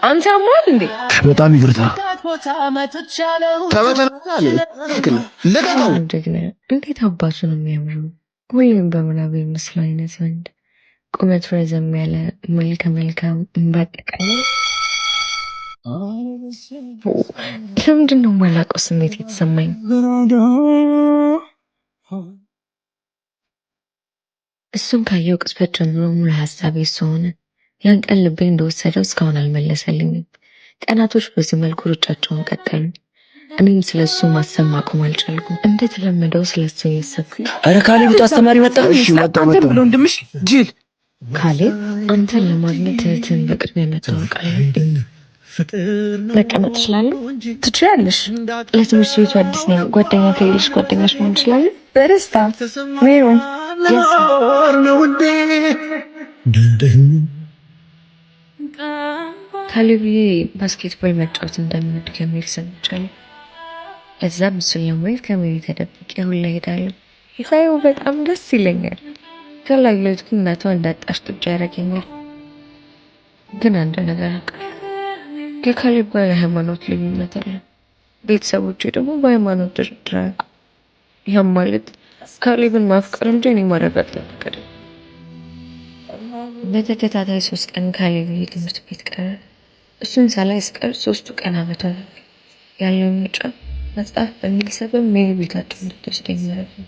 አንተ አማል እንዴ? በጣም ይቅርታ። እንዴት አባቱ ነው የሚያምረው! ወይም በምናብ ምስል አይነት ወንድ ቁመት ረዘም ያለ መልከ መልካም በአጠቃላይ ለምንድን ነው የማላውቀው ስሜት የተሰማኝ? እሱን ካየው ቅጽበት ጀምሮ ሙሉ ሀሳቤ እሱ ሆነ። ያን ቀን ልቤ እንደወሰደው እስካሁን አልመለሰልኝም። ቀናቶች በዚህ መልኩ ሩጫቸውን ቀጠሉ። እኔም ስለሱ ማሰብ ማቆም አልቻልኩም። እንደተለመደው ስለሱ እያሰብኩ ኧረ ካሌብ አስተማሪ መጣ። እሺ መጣ ብሎ ወንድምሽ ጅል ካሌብ፣ አንተን ለማግኘት እህትን በቅድሚያ መታወቅ አለብኝ። መቀመጥ ትችላለህ? ትችላለሽ። ለትምህርት ቤቱ አዲስ ነኝ። ጓደኛ ከሌለሽ ጓደኛሽ መሆን ትችላለህ? በደስታ ሜሮን ካሌብዬ ባስኬትቦል መጫወት እንደምወድ ከሚል ሰምቻለሁ። እዛም እሱን ለማየት ከሜሪ ተደብቄ ሁላ እሄዳለሁ። ሳየው በጣም ደስ ይለኛል። ከላግለት ግን እናቷ እንዳጣሽ ጥጃ ያደርገኛል። ግን አንድ ነገር አውቃለሁ፣ ከካሌብ ጋር የሃይማኖት ልዩነት አለ። ቤተሰቦቼ ደግሞ በሃይማኖት ድርድር አያውቁም። ያም ማለት ካሌብን ማፍቀር እንጂ እኔ ማረጋት ለፈቀደ። በተከታታይ 3 ቀን ካሌብ ትምህርት ቤት ቀረ። እሱን ሳላይ ስቀር 3ቱ ቀን አመት ያለው ምርጫ መጽሐፍ በሚል ሰበብ ሜሪ ቤታቸው እንድትወስደኝ ማለት ነው።